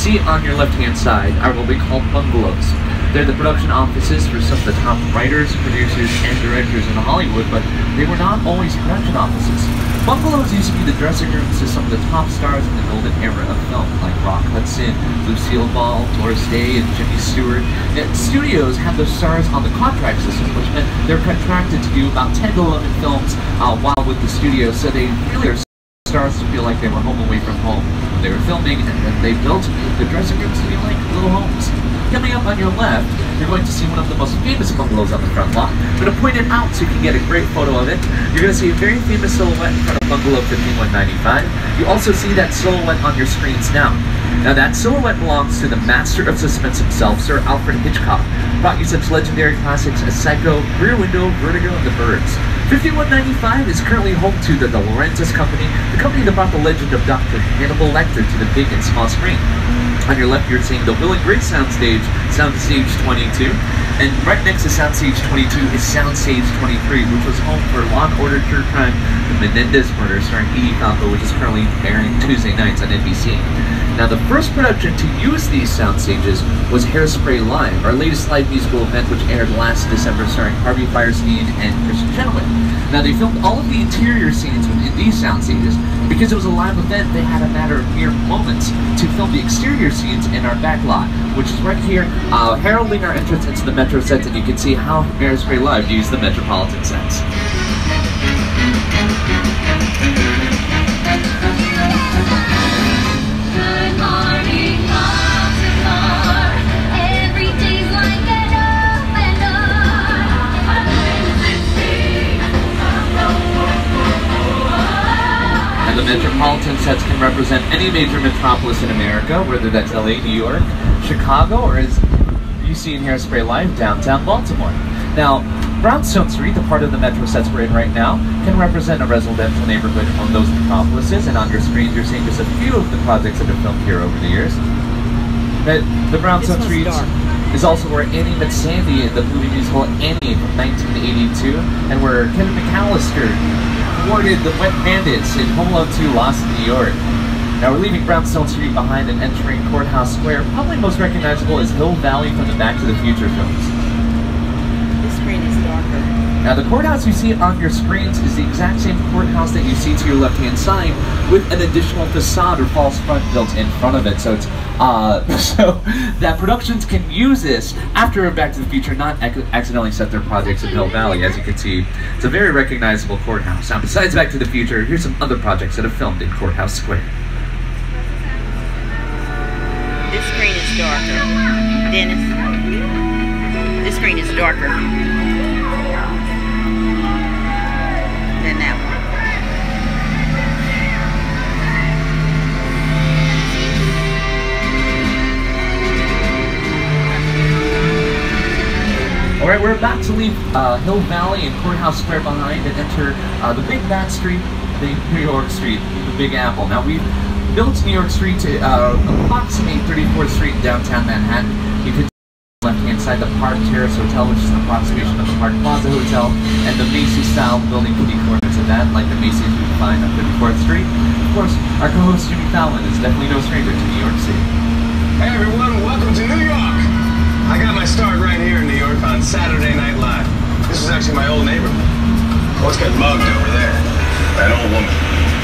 see on your left-hand side are what we call bungalows. They're the production offices for some of the top writers, producers, and directors in Hollywood, but they were not always production offices. Bungalows used to be the dressing rooms to some of the top stars in the golden era of film, like Rock Hudson, Lucille Ball, Doris Day, and Jimmy Stewart. And studios had those stars on the contract system, which meant they're contracted to do about 10 to 11 films while with the studio, so they really are stars to feel like they were home away from home when they were filming, and then they built the dressing rooms to be like little homes. Coming up on your left, you're going to see one of the most famous bungalows on the front lot. I'm going to point it out so you can get a great photo of it. You're going to see a very famous silhouette in front of bungalow 5195. You also see that silhouette on your screens now. Now that silhouette belongs to the master of suspense himself, Sir Alfred Hitchcock. Brought you such legendary classics as Psycho, Rear Window, Vertigo, and The Birds. 5195 is currently home to the De Laurentiis Company, the company that brought the legend of Dr. Hannibal Lecter to the big and small screen. On your left, you're seeing the Will and Grace Soundstage, Soundstage 22, and right next to Soundstage 22 is Soundstage 23, which was home for Law & Order True Crime, The Menendez Murder, starring Edie Falco, which is currently airing Tuesday nights on NBC. Now, the first production to use these sound stages was Hairspray Live, our latest live musical event, which aired last December, starring Harvey Fierstein and Kristen Chenoweth. Now, they filmed all of the interior scenes within these sound stages. Because it was a live event, they had a matter of mere moments to film the exterior scenes in our back lot, which is right here, heralding our entrance into the Metro sets, and you can see how Hairspray Live used the Metropolitan sets. The Metropolitan sets can represent any major metropolis in America, whether that's LA, New York, Chicago, or as you see in Hairspray Live, downtown Baltimore. Now, Brownstone Street, the part of the Metro sets we're in right now, can represent a residential neighborhood on those metropolises, and on your screens you're seeing just a few of the projects that have filmed here over the years. The Brownstone Street is also where Annie met Sandy in the movie musical Annie from 1982, and where Kevin McAllister thwarted the Wet Bandits in Home Alone 2 Lost in New York. Now we're leaving Brownstone Street behind and entering Courthouse Square. Probably most recognizable is Hill Valley from the Back to the Future films. This screen is darker. Now the courthouse you see on your screens is the exact same courthouse that you see to your left-hand side, with an additional facade or false front built in front of it. So it's so that productions can use this after Back to the Future, not accidentally set their projects in Hill Valley. As you can see, it's a very recognizable courthouse. Now besides Back to the Future, here's some other projects that have filmed in Courthouse Square. This screen is darker. Dennis, this screen is darker than that one. Alright, we're about to leave Hill Valley and Courthouse Square behind and enter the Big Bad Street, the New York Street, the Big Apple. Now we've built New York Street to approximate 34th Street in downtown Manhattan. You can see on the left-hand side the Park Terrace Hotel, which is an approximation of the Park Plaza Hotel, and the Macy's-style building kitty corners of that, like the Macy's we find on 34th Street. Of course, our co-host Jimmy Fallon is definitely no stranger to New York City. Hey everyone, welcome to New York! I got my start right here in New York on Saturday Night Live. This is actually my old neighborhood. What's got mugged over there? That old woman.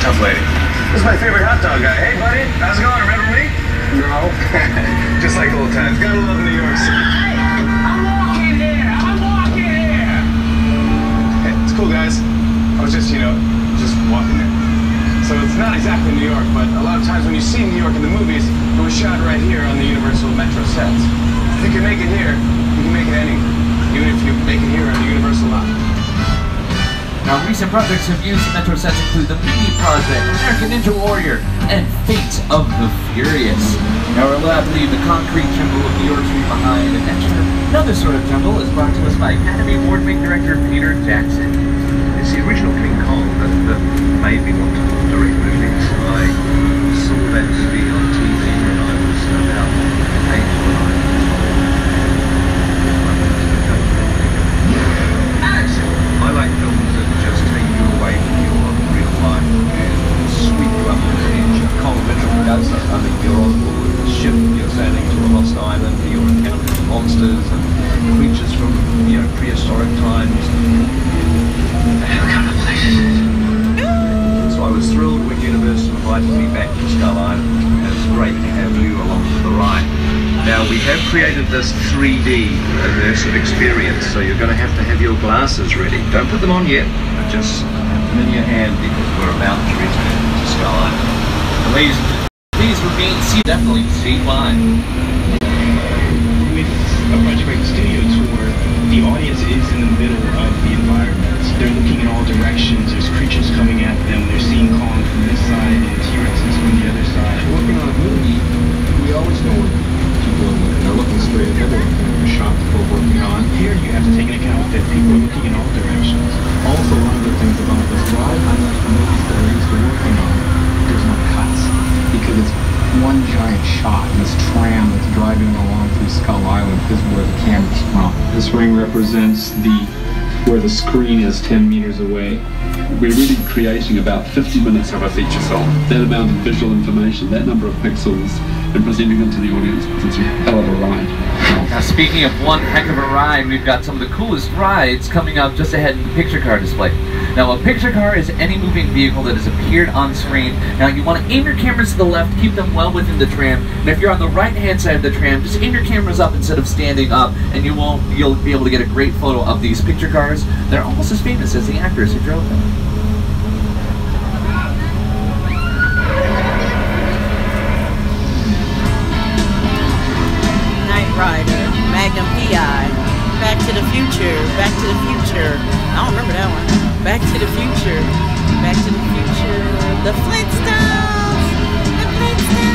Tough lady. This is my favorite hot dog guy. Hey buddy, how's it going? Remember me? No. Just like old times. Gotta love New York City. I'm walking here! Hey, it's cool guys. I was just, just walking there. So it's not exactly New York, but a lot of times when you see New York in the movies, it was shot right here on the Universal Metro sets. If you can make it here, you can make it anywhere. Even if you make it here on the Universal lot. Now, recent projects have used the Metro sets include The Mini Project, American Ninja Warrior, and Fate of the Furious. Now, we're allowed to leave the concrete jungle of New York Street behind and enter another sort of jungle is brought to us by Academy Award-winning director Peter Jackson. It's the original King Kong that made me want to direct movies. I saw that movie on TV when I was about 8 or 9. I like films that just take you away from your real life and sweep you up to the edge. Kong literally does that. I mean, you're on board the ship, have created this 3D immersive experience, so you're going to have your glasses ready. Don't put them on yet, but just have them in your hand because we're about to return to Skull Island. Ladies, please remain seated. Definitely seat line. With a Project Break Studio tour, the audience is in the middle of the environment. They're looking in all directions. There's creatures coming at them. They're seeing Kong from this side and T-Rexes from the other side. Working on a movie, we always know what people are looking. They're looking straight ahead. They're looking at the shot that we're working on. Here you have to take into account that people are looking in all directions. Also, one of the things about this ride, unlike the movies that we're used to working on, there's no cuts. Because it's one giant shot. And this tram that's driving along through Skull Island is where the camera's from. This ring represents where the screen is 10 meters away. We're really creating about 50 minutes of a feature film. That amount of visual information, that number of pixels, and presenting them to the audience, it's a hell of a ride. Now, speaking of one heck of a ride, we've got some of the coolest rides coming up just ahead in the picture car display. Now, a picture car is any moving vehicle that has appeared on screen. Now, you want to aim your cameras to the left, keep them well within the tram, and if you're on the right-hand side of the tram, just aim your cameras up instead of standing up, and you'll be able to get a great photo of these picture cars. They're almost as famous as the actors who drove them. Knight Rider, Magnum PI, Back to the Future, Back to the Future. I don't remember that one. Back to the Future, Back to the Future, The Flintstones, The Flintstones.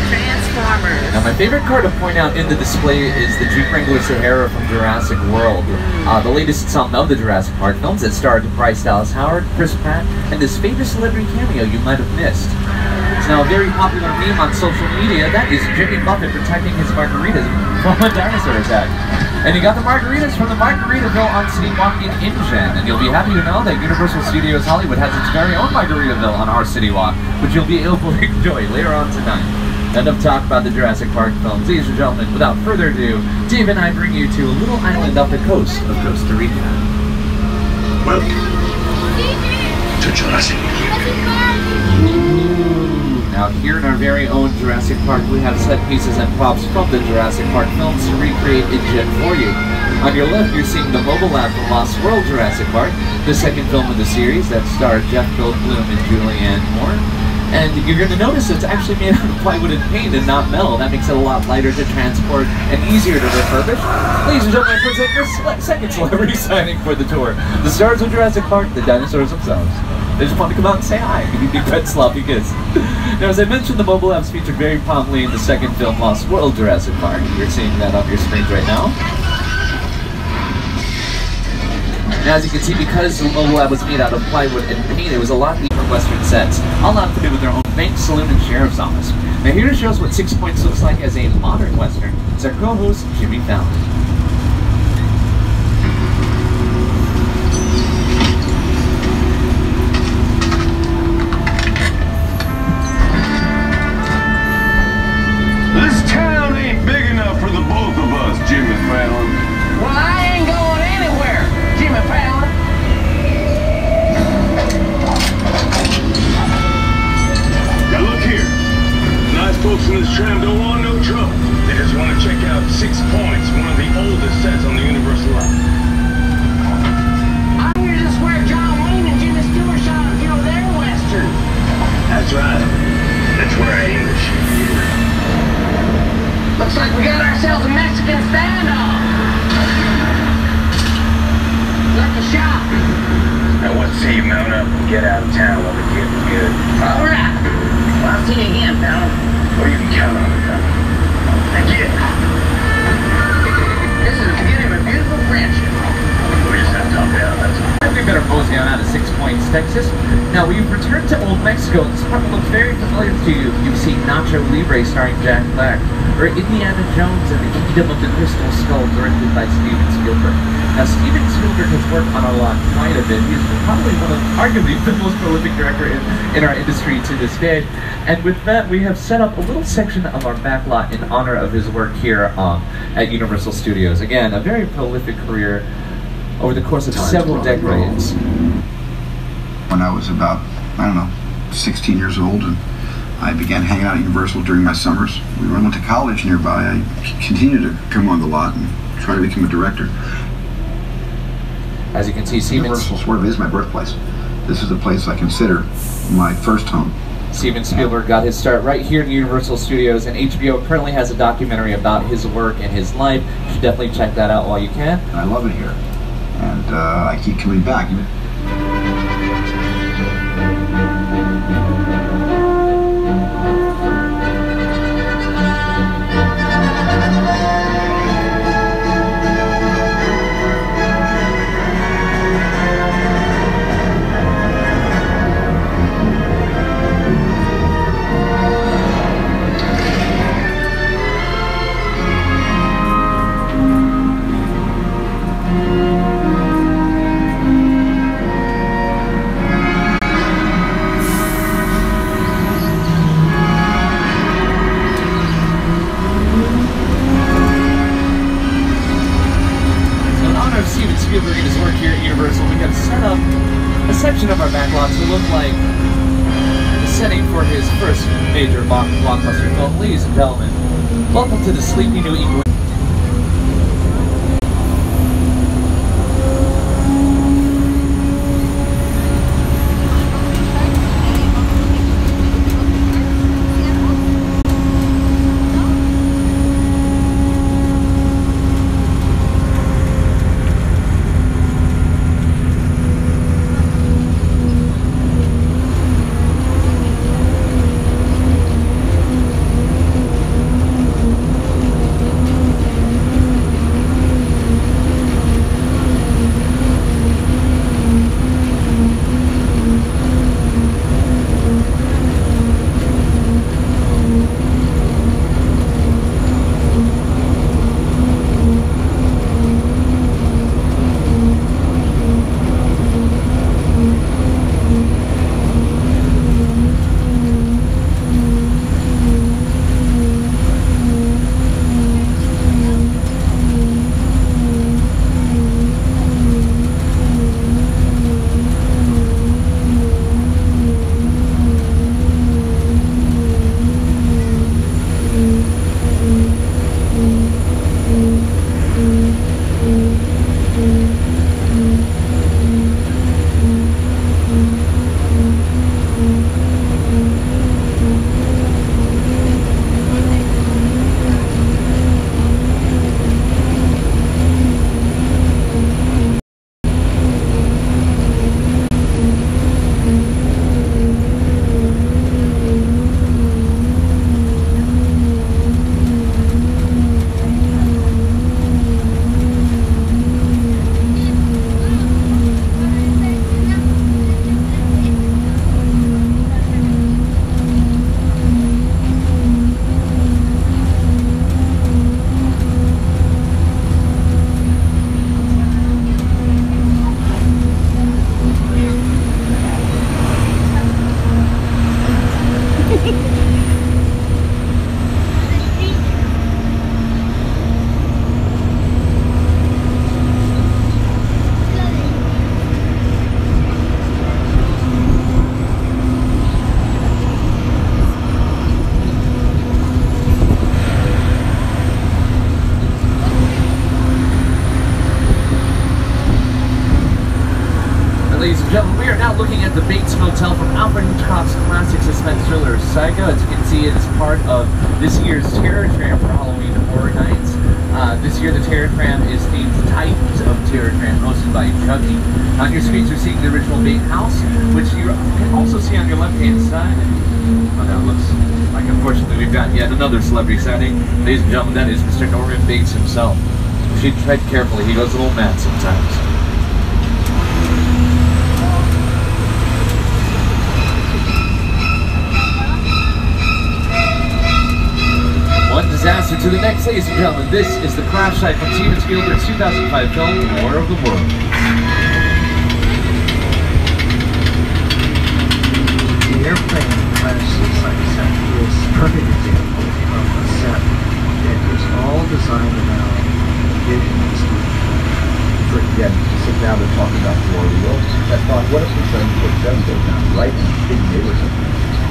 Transformers. Now, my favorite car to point out in the display is the Jeep Wrangler Sahara from Jurassic World. The latest installment of the Jurassic Park films that starred Bryce Dallas Howard, Chris Pratt, and this famous celebrity cameo you might have missed. It's now a very popular meme on social media. That is Jimmy Buffett protecting his margaritas from a dinosaur attack. And he got the margaritas from the Margaritaville on City Walking InGen. And you'll be happy to know that Universal Studios Hollywood has its very own Margaritaville on our City Walk, which you'll be able to enjoy later on tonight. Enough talk about the Jurassic Park films. Ladies and gentlemen, without further ado, Dave and I bring you to a little island off the coast of Costa Rica. Welcome to Jurassic Now here in our very own Jurassic Park, we have set pieces and props from the Jurassic Park films to recreate InGen for you. On your left, you're seeing the mobile lab from Lost World Jurassic Park, the second film in the series that starred Jeff Goldblum and Julianne Moore. And you're going to notice it's actually made out of plywood and paint and not metal. That makes it a lot lighter to transport and easier to refurbish. Ladies and gentlemen, I present your second celebrity signing for the tour. The stars of Jurassic Park, the dinosaurs themselves. They just want to come out and say hi. Give you a big red sloppy kiss. Now, as I mentioned, the mobile labs featured very prominently in the second film, Lost World Jurassic Park. You're seeing that on your screens right now. Now, as you can see, because the mobile lab was made out of plywood and paint, it was a lot easier from Western sets, all have to do with their own bank, saloon, and sheriff's office. Now, here to show us what 6 Points looks like as a modern Western is our co-host, Jimmy Fallon. This town ain't big enough for the both of us, Jimmy Fallon. Well, I ain't going anywhere, Jimmy Fallon. Now look here. Nice folks in this tram don't want no trouble. They just want to check out 6 Points, one of the oldest sets on the Universal line. I'm here just where John Wayne and Jimmy Stewart shot their Western. That's right. That's where I aim to shoot you. Looks like we got ourselves a Mexican standoff. Like a shot. Now what say you mount up and get out of town while the getting's good? All right. Well, I'll see you again, pal. Or you can count on it, pal. Again. This is the beginning of a beautiful friendship. We just have to talk out, that's all. We better mosey on out of 6 Points, Texas. Now, we've returned to Old Mexico, and this probably looks very familiar to you. You've seen Nacho Libre starring Jack Black, or Indiana Jones and the Kingdom of the Crystal Skull directed by Steven Spielberg. Now, Steven Spielberg has worked on a lot quite a bit. He's probably arguably the most prolific director in our industry to this day. And with that, we have set up a little section of our backlot in honor of his work here at Universal Studios. Again, a very prolific career over the course of several decades. When I was about, 16 years old, and I began hanging out at Universal during my summers. When I went to college nearby, I continued to come on the lot and try to become a director. As you can see, Steven Universal sort of is my birthplace. This is the place I consider my first home. Steven Spielberg got his start right here in Universal Studios, and HBO currently has a documentary about his work and his life. You should definitely check that out while you can. I love it here, and I keep coming back. Section of our backlot to look like the setting for his first major blockbuster film. Ladies and gentlemen, welcome to the Sleepy New England. Ladies and gentlemen, we are now looking at the Bates Motel from Alfred Hitchcock's classic suspense thriller Psycho. As you can see, it is part of this year's Terror Tram for Halloween Horror Nights. This year, the Terror Tram is themed Titans of Terror Tram, hosted by Chucky. On your screens, you're seeing the original Bait House, which you can also see on your left-hand side. Oh, that looks like, unfortunately, we've got yet another celebrity sighting. Ladies and gentlemen, that is Mr. Norman Bates himself. You should tread carefully. He goes a little mad sometimes. One disaster faster to the next, ladies and gentlemen. This is the crash site from Steven Spielberg's 2005 film, War of the Worlds. The airplane crash site set is a perfect example of a set that was all designed around visions. Again, sit down and talk about War of the Worlds. I thought, what if we turned to a goes down right in a big neighborhood?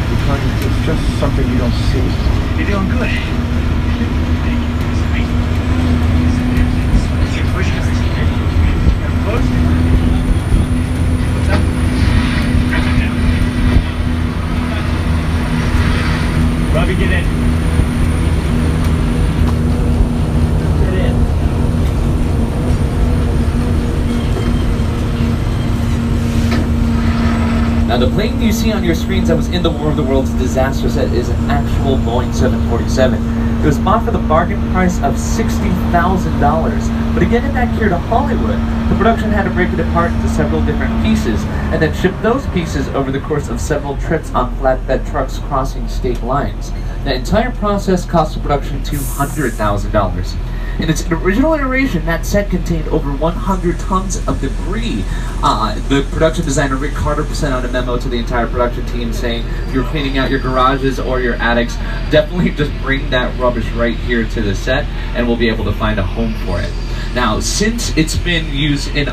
Because it's just something you don't see. You're doing good. Robbie, get in. Get in. Now, the plane you see on your screens that was in the War of the Worlds disaster set is an actual Boeing 747. It was bought for the bargain price of $60,000. But to get it back here to Hollywood, the production had to break it apart into several different pieces and then ship those pieces over the course of several trips on flatbed trucks crossing state lines. The entire process cost the production $200,000. In its original iteration, that set contained over 100 tons of debris. The production designer Rick Carter sent out a memo to the entire production team saying, if you're cleaning out your garages or your attics, definitely just bring that rubbish right here to the set and we'll be able to find a home for it. Now, since it's been used in